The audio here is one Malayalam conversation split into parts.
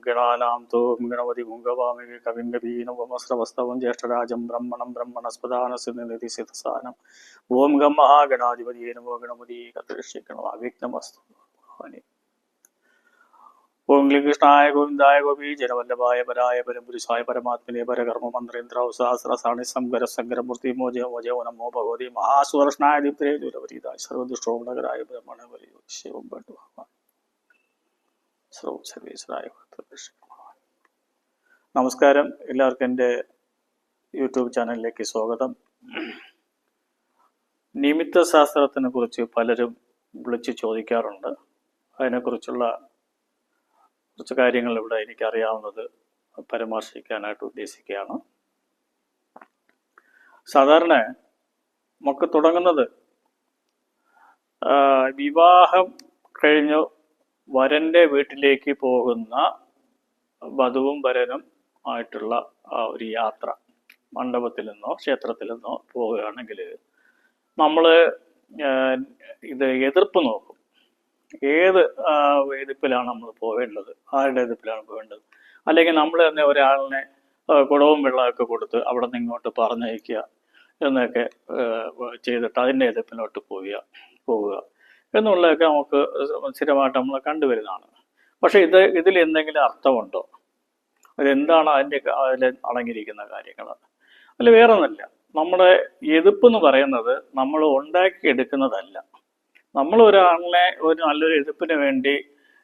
ഗണാനാം തോ ഗണപതി ഗുംഗവാമി കവിം കവീനവമസ്രവസ്തവം ജ്യേഷ്ഠരാജം ബ്രഹ്മണം ബ്രഹ്മണസ്പദാനസിദ്ധിസാനം ഓം ഗം മഹാഗണാധിപതിയെ നമോ ഗണപതി കത്തിരക്ഷിക്കണം അവ്യക്തമസ്തു. ഓം കൃഷ്ണായ ഗോവിന്ദായ ഗോപി ജനവല്ലഭായ പരായ പരംപുരുഷായ പരമാത്മനെ പരകർമ്മ മന്ത്രേന്ദ്ര സഹസ്രസാണി സംഗര സങ്കരമൂർത്തി മോജ മോജോ നമോ ഭഗവതി മഹാസുവർഷ്ണായ ദീപ്തേ ദുരപരീതായ സർവദുഷ്ടോണകരായ ബ്രഹ്മണ വലിയ ശിവം പണ്ടു ഭഗവാൻ സർവേശ്വരായ. നമസ്കാരം, എല്ലാവർക്കും എൻ്റെ യൂട്യൂബ് ചാനലിലേക്ക് സ്വാഗതം. നിമിത്ത ശാസ്ത്രത്തിനെ കുറിച്ച് പലരും വിളിച്ച് ചോദിക്കാറുണ്ട്. അതിനെക്കുറിച്ചുള്ള കുറച്ച് കാര്യങ്ങൾ ഇവിടെ എനിക്കറിയാവുന്നത് പരാമർശിക്കാനായിട്ട് ഉദ്ദേശിക്കുകയാണ്. സാധാരണ നമുക്ക് തുടങ്ങുന്നത് വിവാഹം കഴിഞ്ഞു വരൻ്റെ വീട്ടിലേക്ക് പോകുന്ന വധുവും വരനും ആയിട്ടുള്ള ആ ഒരു യാത്ര, മണ്ഡപത്തിൽ നിന്നോ ക്ഷേത്രത്തിൽ നിന്നോ പോവുകയാണെങ്കിൽ നമ്മൾ ഇത് എതിർപ്പ് നോക്കും. ഏത് എതിർപ്പിലാണ് നമ്മൾ പോവേണ്ടത്, ആരുടെ എതിർപ്പിലാണ് പോവേണ്ടത്, അല്ലെങ്കിൽ നമ്മൾ തന്നെ ഒരാളിനെ കുടവും വെള്ളമൊക്കെ കൊടുത്ത് അവിടെ നിന്ന് ഇങ്ങോട്ട് പറഞ്ഞയക്കുക എന്നൊക്കെ ചെയ്തിട്ട് അതിൻ്റെ എതിർപ്പിലോട്ട് പോവുക എന്നുള്ളതൊക്കെ നമുക്ക് സ്ഥിരമായിട്ട് നമ്മൾ കണ്ടുവരുന്നതാണ്. പക്ഷെ ഇതിൽ എന്തെങ്കിലും അർത്ഥമുണ്ടോ? അതെന്താണ് അതിൽ അടങ്ങിയിരിക്കുന്ന കാര്യങ്ങൾ? അല്ല, വേറെ ഒന്നല്ല. നമ്മുടെ എതിർപ്പ് എന്ന് പറയുന്നത് നമ്മൾ ഉണ്ടാക്കിയെടുക്കുന്നതല്ല. നമ്മൾ ഒരാളിനെ ഒരു നല്ലൊരു എതിർപ്പിന് വേണ്ടി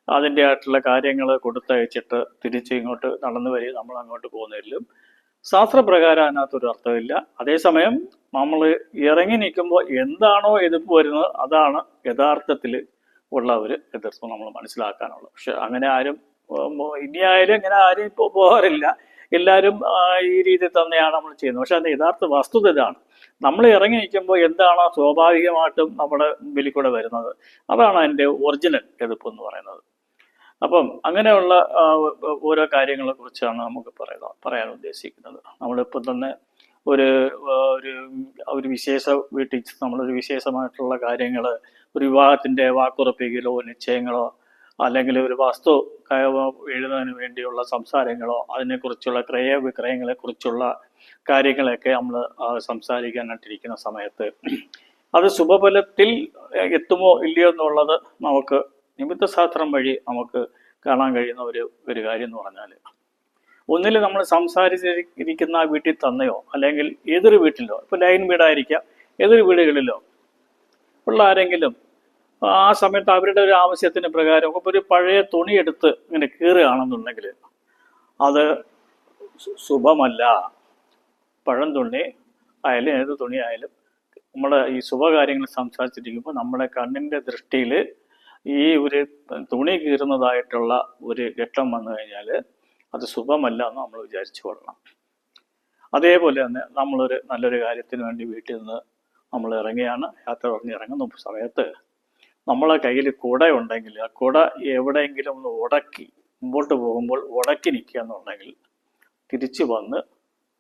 അതിൻ്റെ ആയിട്ടുള്ള കാര്യങ്ങൾ കൊടുത്തയച്ചിട്ട് തിരിച്ച് ഇങ്ങോട്ട് നടന്നു വരിക, നമ്മൾ അങ്ങോട്ട് പോകുന്നതിലും ശാസ്ത്രപ്രകാരം അതിനകത്തൊരു അർത്ഥമില്ല. അതേസമയം നമ്മൾ ഇറങ്ങി നിൽക്കുമ്പോൾ എന്താണോ എതിർപ്പ് വരുന്നത് അതാണ് യഥാർത്ഥത്തിൽ ഉള്ള ഒരു എതിർപ്പ് നമ്മൾ മനസ്സിലാക്കാനുള്ളത്. പക്ഷെ അങ്ങനെ ആരും ഇനി ആയാലും ഇങ്ങനെ ആരും ഇപ്പോൾ പോകാറില്ല. എല്ലാവരും ഈ രീതിയിൽ തന്നെയാണ് നമ്മൾ ചെയ്യുന്നത്. പക്ഷെ അതിൻ്റെ യഥാർത്ഥ വസ്തുത ഇതാണ്. നമ്മൾ ഇറങ്ങി നിൽക്കുമ്പോൾ എന്താണോ സ്വാഭാവികമായിട്ടും നമ്മുടെ മുമ്പിൽ കൂടെ വരുന്നത് അതാണ് അതിൻ്റെ ഒറിജിനൽ എതിർപ്പ് എന്ന് പറയുന്നത്. അപ്പം അങ്ങനെയുള്ള ഓരോ കാര്യങ്ങളെ കുറിച്ചാണ് നമുക്ക് പറയാൻ ഉദ്ദേശിക്കുന്നത്. നമ്മളിപ്പോൾ തന്നെ ഒരു വിശേഷ വീട്ടിൽ നമ്മളൊരു വിശേഷമായിട്ടുള്ള കാര്യങ്ങൾ, ഒരു വിവാഹത്തിൻ്റെ വാക്കുറപ്പിക്കലോ നിശ്ചയങ്ങളോ അല്ലെങ്കിൽ ഒരു വസ്തു എഴുതുന്നതിന് വേണ്ടിയുള്ള സംസാരങ്ങളോ അതിനെക്കുറിച്ചുള്ള ക്രയവിക്രയങ്ങളെ കുറിച്ചുള്ള കാര്യങ്ങളൊക്കെ നമ്മൾ സംസാരിക്കാനായിട്ടിരിക്കുന്ന സമയത്ത് അത് ശുഭഫലത്തിൽ എത്തുമോ ഇല്ലയോ എന്നുള്ളത് നമുക്ക് നിമിത്തശാസ്ത്രം വഴി നമുക്ക് കാണാൻ കഴിയുന്ന ഒരു കാര്യം എന്ന് പറഞ്ഞാൽ, ഒന്നിൽ നമ്മൾ സംസാരിച്ചിരിക്കുന്ന വീട്ടിൽ തന്നെയോ അല്ലെങ്കിൽ ഏതൊരു വീട്ടിലോ, ഇപ്പോൾ ലൈൻ വീടായിരിക്കാം, ഏതൊരു വീടുകളിലോ ഉള്ള ആരെങ്കിലും ആ സമയത്ത് അവരുടെ ഒരു ആവശ്യത്തിന് പ്രകാരം ഇപ്പോൾ ഒരു പഴയ തുണിയെടുത്ത് ഇങ്ങനെ കീറുകയാണെന്നുണ്ടെങ്കിൽ അത് ശുഭമല്ല. പഴം തുണി ആയാലും ഏത് തുണി ആയാലും നമ്മുടെ ഈ ശുഭകാര്യങ്ങൾ സംസാരിച്ചിരിക്കുമ്പോൾ നമ്മുടെ കണ്ണിൻ്റെ ദൃഷ്ടിയിൽ ഈ ഒരു തുണി കീറുന്നതായിട്ടുള്ള ഒരു ഘട്ടം വന്നു കഴിഞ്ഞാൽ അത് ശുഭമല്ല എന്ന് നമ്മൾ വിചാരിച്ചു കൊള്ളണം. അതേപോലെ തന്നെ നമ്മളൊരു നല്ലൊരു കാര്യത്തിന് വേണ്ടി വീട്ടിൽ നിന്ന് നമ്മൾ ഇറങ്ങിയാണ്, യാത്ര പറഞ്ഞ് ഇറങ്ങുന്ന സമയത്ത് നമ്മളെ കയ്യിൽ കുട ഉണ്ടെങ്കിൽ ആ കുട എവിടെയെങ്കിലും ഒന്ന് ഉടക്കി മുമ്പോട്ട് പോകുമ്പോൾ ഉടക്കി നിൽക്കുക എന്നുണ്ടെങ്കിൽ തിരിച്ചു വന്ന്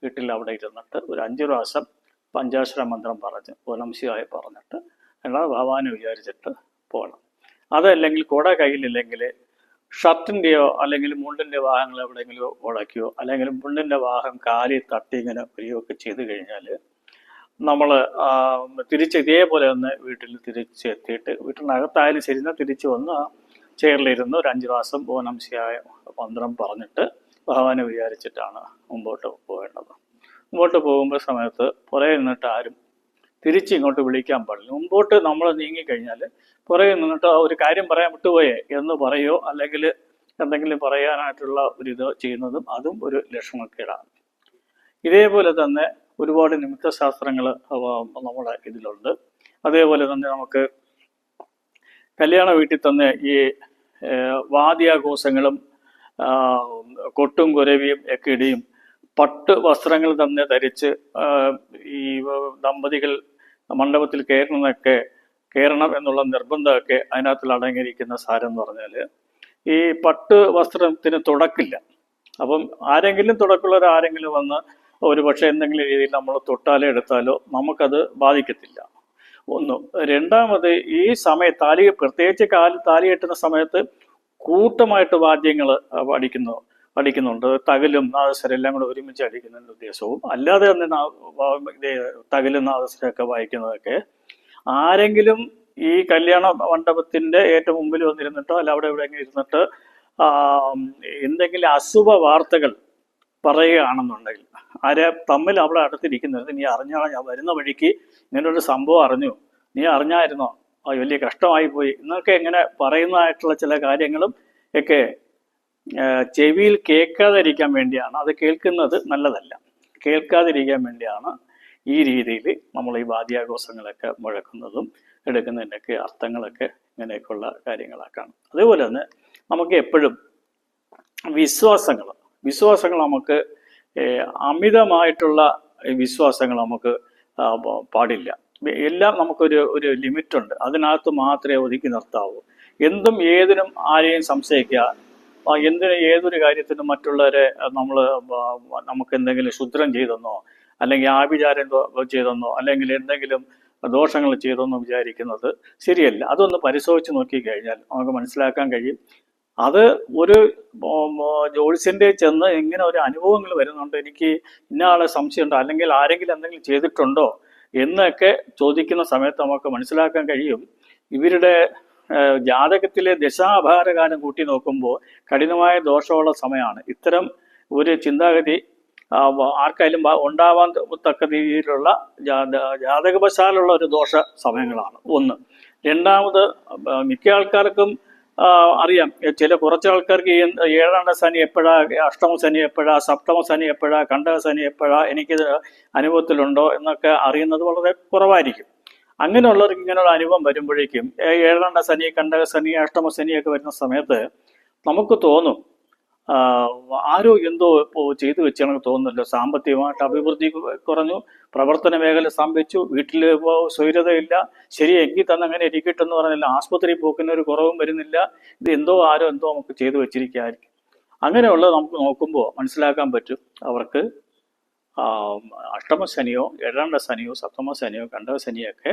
വീട്ടിൽ അവിടെ ഇരുന്നിട്ട് ഒരു 5 പ്രാവശ്യം പഞ്ചാക്ഷര മന്ത്രം പറഞ്ഞ് ഓനംശിയായി പറഞ്ഞിട്ട് എന്നാൽ ഭഗവാനെ വിചാരിച്ചിട്ട് പോകണം. അതല്ലെങ്കിൽ കുട കയ്യിലില്ലെങ്കിൽ ഷർട്ടിൻ്റെയോ അല്ലെങ്കിൽ മുണ്ടിൻ്റെ ഭാഗങ്ങൾ എവിടെയെങ്കിലും ഉടക്കുകയോ അല്ലെങ്കിൽ മുണ്ടിൻ്റെ ഭാഗം കാലിൽ തട്ടി ഇങ്ങനെ വരികയൊക്കെ ചെയ്ത് കഴിഞ്ഞാൽ നമ്മൾ തിരിച്ച് ഇതേപോലെ ഒന്ന് വീട്ടിൽ തിരിച്ചെത്തിയിട്ട് വീട്ടിനകത്തായാലും ശരി തിരിച്ചു വന്ന് ചെയറിലിരുന്ന് ഒരു 5 പ്രാവശ്യം ഓനംശിയായ മന്ത്രം പറഞ്ഞിട്ട് ഭഗവാനെ വിചാരിച്ചിട്ടാണ് മുമ്പോട്ട് പോകേണ്ടത്. മുമ്പോട്ട് പോകുമ്പോൾ സമയത്ത് പുറകെ നിന്നിട്ട് ആരും തിരിച്ച് ഇങ്ങോട്ട് വിളിക്കാൻ പാടില്ല. മുമ്പോട്ട് നമ്മൾ നീങ്ങിക്കഴിഞ്ഞാൽ പുറകെ നിന്നിട്ട് ഒരു കാര്യം പറയാൻ വിട്ടുപോയേ എന്ന് പറയുകയോ അല്ലെങ്കിൽ എന്തെങ്കിലും പറയാനായിട്ടുള്ള ഒരിത് ചെയ്യുന്നതും അതും ഒരു ലക്ഷണക്കേടാണ്. ഇതേപോലെ തന്നെ ഒരുപാട് നിമിത്തശാസ്ത്രങ്ങൾ നമ്മുടെ ഇതിലുണ്ട്. അതേപോലെ തന്നെ നമുക്ക് കല്യാണ വീട്ടിൽ തന്നെ ഈ വാദ്യാഘോഷങ്ങളും കൊട്ടും കുരവിയും ഒക്കെ ഇടിയും പട്ട് വസ്ത്രങ്ങൾ തന്നെ ധരിച്ച് ഈ ദമ്പതികൾ മണ്ഡപത്തിൽ കയറണം എന്നുള്ള നിർബന്ധമൊക്കെ അതിനകത്തിൽ അടങ്ങിയിരിക്കുന്ന സാരം എന്ന് പറഞ്ഞാൽ ഈ പട്ട് വസ്ത്രത്തിന് തുടക്കില്ല. അപ്പം ആരെങ്കിലും തുടക്കമുള്ളവർ ആരെങ്കിലും വന്ന് ഒരു പക്ഷേ എന്തെങ്കിലും രീതിയിൽ നമ്മൾ തൊട്ടാലോ എടുത്താലോ നമുക്കത് ബാധിക്കത്തില്ല. ഒന്ന്. രണ്ടാമത് ഈ സമയത്ത് പ്രത്യേകിച്ച് താലി കെട്ടുന്ന സമയത്ത് കൂട്ടമായിട്ട് വാദ്യങ്ങൾ അടിക്കുന്നു. അടിക്കുന്നുണ്ട്. തകിലും നാദസ്വരം എല്ലാം കൂടെ ഒരുമിച്ച് അടിക്കുന്നതിൻ്റെ ഉദ്ദേശവും അല്ലാതെ തന്നെ തകിലും നാദസ്വരമൊക്കെ വായിക്കുന്നതൊക്കെ ആരെങ്കിലും ഈ കല്യാണ മണ്ഡപത്തിന്റെ ഏറ്റവും മുമ്പിൽ വന്നിരുന്നിട്ടോ അല്ല അവിടെ എവിടെയെങ്കിലും ഇരുന്നിട്ട് എന്തെങ്കിലും അശുഭ വാർത്തകൾ പറയുകയാണെന്നുണ്ടെങ്കിൽ ആരെ തമ്മിൽ അവിടെ അടുത്തിരിക്കുന്നത് നീ അറിഞ്ഞാൽ ഞാൻ വരുന്ന വഴിക്ക് ഇങ്ങനൊരു സംഭവം അറിഞ്ഞു, നീ അറിഞ്ഞായിരുന്നോ, വലിയ കഷ്ടമായി പോയി എന്നൊക്കെ ഇങ്ങനെ പറയുന്നതായിട്ടുള്ള ചില കാര്യങ്ങളും ഒക്കെ ചെവിയിൽ കേൾക്കാതിരിക്കാൻ വേണ്ടിയാണ്. അത് കേൾക്കുന്നത് നല്ലതല്ല. കേൾക്കാതിരിക്കാൻ വേണ്ടിയാണ് ഈ രീതിയിൽ നമ്മൾ ഈ വാദ്യാഘോഷങ്ങളൊക്കെ മുഴക്കുന്നതും എടുക്കുന്നതിൻ്റെയൊക്കെ അർത്ഥങ്ങളൊക്കെ ഇങ്ങനെയൊക്കെയുള്ള കാര്യങ്ങളാക്കാണ്. അതേപോലെ തന്നെ നമുക്ക് എപ്പോഴും വിശ്വാസങ്ങൾ നമുക്ക് അമിതമായിട്ടുള്ള വിശ്വാസങ്ങൾ നമുക്ക് പാടില്ല. എല്ലാം നമുക്കൊരു ലിമിറ്റുണ്ട്. അതിനകത്ത് മാത്രമേ ഒതുക്കി നിർത്താവൂ. എന്തും ഏതിനും ആരെയും സംശയിക്കുക, ഏതൊരു കാര്യത്തിനും മറ്റുള്ളവരെ നമുക്ക് എന്തെങ്കിലും ക്ഷുദ്രം ചെയ്തെന്നോ അല്ലെങ്കിൽ ആഭിചാരം ചെയ്തെന്നോ അല്ലെങ്കിൽ എന്തെങ്കിലും ദോഷങ്ങൾ ചെയ്തെന്നോ വിചാരിക്കുന്നത് ശരിയല്ല. അതൊന്ന് പരിശോധിച്ച് നോക്കിക്കഴിഞ്ഞാൽ നമുക്ക് മനസ്സിലാക്കാൻ കഴിയും. അത് ഒരു ജ്യോത്സ്യന്റെ ചെന്ന് ഇങ്ങനെ ഒരു അനുഭവങ്ങൾ വരുന്നുണ്ട്, എനിക്ക് ഇന്ന ആളെ സംശയമുണ്ടോ അല്ലെങ്കിൽ ആരെങ്കിലും എന്തെങ്കിലും ചെയ്തിട്ടുണ്ടോ എന്നൊക്കെ ചോദിക്കുന്ന സമയത്ത് നമുക്ക് മനസ്സിലാക്കാൻ കഴിയും ഇവരുടെ ജാതകത്തിലെ ദശാഭാരകാലം കൂട്ടി നോക്കുമ്പോൾ കഠിനമായ ദോഷമുള്ള സമയമാണ്. ഇത്തരം ഒരു ചിന്താഗതി ആർക്കായാലും ഉണ്ടാവാൻ തക്ക രീതിയിലുള്ള ജാതകവശാലുള്ള ഒരു ദോഷ സമയങ്ങളാണ് ഒന്ന്. രണ്ടാമത് മിക്ക ആൾക്കാർക്കും അറിയാം, കുറച്ച് ആൾക്കാർക്ക് ഈ 7ാം ശനി എപ്പോഴാ, അഷ്ടമ ശനി എപ്പോഴാ, സപ്തമ ശനി എപ്പോഴാ, കണ്ടക ശനി എപ്പോഴാ, എനിക്കിത് അനുഭവത്തിലുണ്ടോ എന്നൊക്കെ അറിയുന്നത് വളരെ കുറവായിരിക്കും. അങ്ങനെയുള്ളവർക്ക് ഇങ്ങനെയുള്ള അനുഭവം വരുമ്പോഴേക്കും 7ാം ശനി, കണ്ടക ശനി, അഷ്ടമ ശനിയൊക്കെ വരുന്ന സമയത്ത് നമുക്ക് തോന്നും ആരോ എന്തോ ഇപ്പോൾ ചെയ്തു വെച്ചാണെന്ന് തോന്നുന്നല്ലോ. സാമ്പത്തികമായിട്ട് അഭിവൃദ്ധി കുറഞ്ഞു, പ്രവർത്തന മേഖല സ്തംഭിച്ചു, വീട്ടിൽ സ്വൈര്യതയില്ല, ശരി എങ്കിൽ തന്നെ അങ്ങനെ ഇരിക്കട്ടെന്ന് പറഞ്ഞില്ല, ആസ്പത്രി പോക്കുന്ന ഒരു കുറവും വരുന്നില്ല, ഇത് ആരോ എന്തോ നമുക്ക് ചെയ്തു വെച്ചിരിക്കുകയായിരിക്കും. അങ്ങനെയുള്ളത് നമുക്ക് നോക്കുമ്പോൾ മനസ്സിലാക്കാൻ പറ്റും അവർക്ക് അഷ്ടമശനിയോ 7ാം ശനിയോ സപ്തമ ശനിയോ കണ്ടക ശനിയൊക്കെ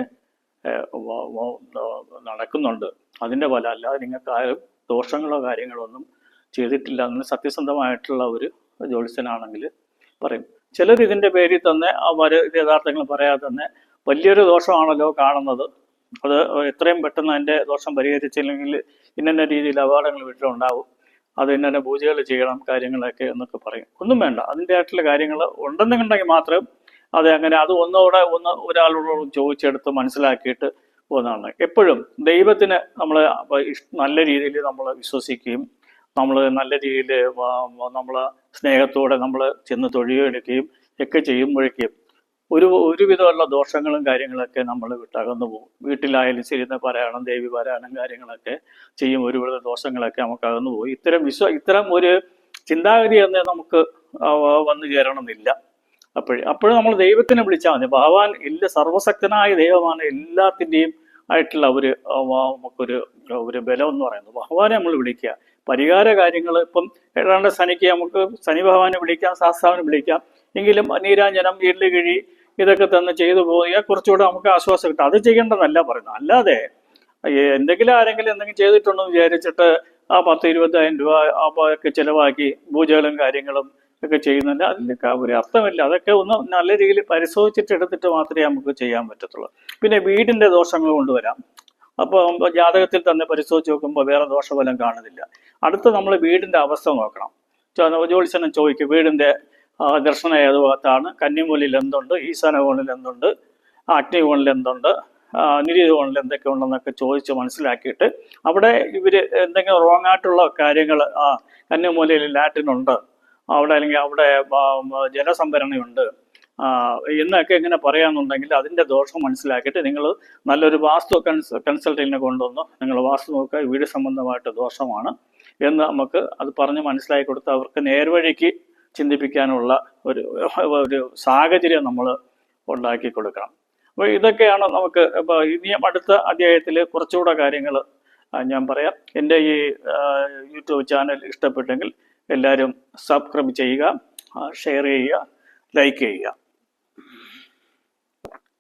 നടക്കുന്നുണ്ട്. അതിൻ്റെ ഫല അല്ലാതെ നിങ്ങൾക്ക് ആരും ദോഷങ്ങളോ കാര്യങ്ങളോ ഒന്നും ചെയ്തിട്ടില്ല എന്ന് സത്യസന്ധമായിട്ടുള്ള ഒരു ജ്യോത്സ്യനാണെങ്കിൽ പറയും. ചിലർ ഇതിൻ്റെ പേരിൽ തന്നെ അവർ യഥാർത്ഥങ്ങൾ പറയാതെ തന്നെ വലിയൊരു ദോഷമാണല്ലോ കാണുന്നത്, അത് എത്രയും പെട്ടെന്ന് അതിൻ്റെ ദോഷം പരിഹരിച്ചില്ലെങ്കിൽ ഇന്ന രീതിയിൽ അപകടങ്ങൾ വീട്ടിലുണ്ടാവും, അത് ഇന്ന പൂജകൾ ചെയ്യണം കാര്യങ്ങളൊക്കെ എന്നൊക്കെ പറയും. ഒന്നും വേണ്ട, അതിൻ്റെ ആയിട്ടുള്ള കാര്യങ്ങൾ ഉണ്ടെന്നുണ്ടെങ്കിൽ മാത്രം അത് ഒരാളോട് ചോദിച്ചെടുത്ത് മനസ്സിലാക്കിയിട്ട് പോകുന്നതാണ്. എപ്പോഴും ദൈവത്തിന് നമ്മൾ നല്ല രീതിയിൽ നമ്മൾ വിശ്വസിക്കുകയും നമ്മൾ നല്ല രീതിയിൽ നമ്മൾ സ്നേഹത്തോടെ നമ്മൾ ചെന്ന് തൊഴുകയെടുക്കുകയും ഒക്കെ ചെയ്യുമ്പോഴേക്കും ഒരുവിധമുള്ള ദോഷങ്ങളും കാര്യങ്ങളൊക്കെ നമ്മൾ വിട്ടകന്നു പോകും. വീട്ടിലായാലും ശരി പാരായണം, ദേവി പാരായണം കാര്യങ്ങളൊക്കെ ചെയ്യും, ഒരുവിധ ദോഷങ്ങളൊക്കെ നമുക്ക് അകന്നു പോകും. ഇത്തരം ഒരു ചിന്താഗതി തന്നെ നമുക്ക് വന്നു ചേരണമെന്നില്ല. അപ്പോഴും നമ്മൾ ദൈവത്തിനെ വിളിച്ചാൽ മതി. ഭഗവാൻ സർവശക്തനായ ദൈവമാണ്, എല്ലാത്തിൻ്റെയും ആയിട്ടുള്ള നമുക്കൊരു ബലം എന്ന് പറയുന്നത്. ഭഗവാനെ നമ്മൾ വിളിക്കുക. പരിഹാര കാര്യങ്ങൾ ഇപ്പം 7ാം ശനിക്ക് നമുക്ക് ശനി ഭഗവാനെ വിളിക്കാം, ശാസ്താവിനെ വിളിക്കാം. എങ്കിലും നീരാഞ്ജനം, കിഴി ഇതൊക്കെ തന്നെ ചെയ്തു പോയാൽ കുറച്ചുകൂടെ നമുക്ക് ആശ്വാസം കിട്ടും. അത് ചെയ്യേണ്ടതല്ല പറയുന്നത്. അല്ലാതെ ആരെങ്കിലും എന്തെങ്കിലും ചെയ്തിട്ടുണ്ടെന്ന് വിചാരിച്ചിട്ട് 10-20,000 രൂപ ഒക്കെ ചിലവാക്കി പൂജകളും കാര്യങ്ങളും ഒക്കെ ചെയ്യുന്നുണ്ട്, അതിലൊക്കെ ഒരു അർത്ഥമില്ല. അതൊക്കെ ഒന്ന് നല്ല രീതിയിൽ പരിശോധിച്ചിട്ട് എടുത്തിട്ട് മാത്രമേ നമുക്ക് ചെയ്യാൻ പറ്റത്തുള്ളൂ. പിന്നെ വീടിന്റെ ദോഷങ്ങൾ കൊണ്ടുവരാം. അപ്പോൾ ജാതകത്തിൽ തന്നെ പരിശോധിച്ച് നോക്കുമ്പോൾ വേറെ ദോഷഫലം കാണുന്നില്ല. അടുത്ത് നമ്മൾ വീടിന്റെ അവസ്ഥ നോക്കണം. ജ്യോത്സ്യനെ ചോദിക്കും, വീടിന്റെ ദർശനം ഏത് ഭാഗത്താണ്, കന്നിമൂലയിൽ എന്തുണ്ട്, ഈശാന കോണിൽ എന്തുണ്ട്, അഗ്നികോണിൽ എന്തുണ്ട്, നിരീതി കോണിൽ എന്തൊക്കെ ഉണ്ടെന്നൊക്കെ ചോദിച്ച് മനസ്സിലാക്കിയിട്ട് അവിടെ ഇവര് എന്തെങ്കിലും റോങ് ആയിട്ടുള്ള കാര്യങ്ങൾ, കന്നിമൂലയിൽ ലാറ്റിനുണ്ട് അവിടെ, അല്ലെങ്കിൽ അവിടെ ജലസംഭരണിയുണ്ട് എന്നൊക്കെ ഇങ്ങനെ പറയാന്നുണ്ടെങ്കിൽ അതിൻ്റെ ദോഷം മനസ്സിലാക്കിയിട്ട് നിങ്ങൾ നല്ലൊരു വാസ്തു കൺസൾട്ടന്റിനെ കൊണ്ടുവന്ന് നിങ്ങൾ വാസ്തു നോക്കുക, വീട് സംബന്ധമായിട്ട് ദോഷമാണ് എന്ന് നമുക്ക് അത് പറഞ്ഞ് മനസ്സിലാക്കി കൊടുത്ത് അവർക്ക് നേർവഴിക്ക് ചിന്തിപ്പിക്കാനുള്ള ഒരു സാഹചര്യം നമ്മൾ ഉണ്ടാക്കി കൊടുക്കണം. അപ്പോൾ ഇതൊക്കെയാണ് നമുക്ക്. ഇപ്പോൾ ഇനി അടുത്ത അധ്യായത്തിൽ കുറച്ചുകൂടെ കാര്യങ്ങൾ ഞാൻ പറയാം. എൻ്റെ ഈ യൂട്യൂബ് ചാനൽ ഇഷ്ടപ്പെട്ടെങ്കിൽ എല്ലാവരും സബ്സ്ക്രൈബ് ചെയ്യുക, ഷെയർ ചെയ്യുക, ലൈക്ക് ചെയ്യുക.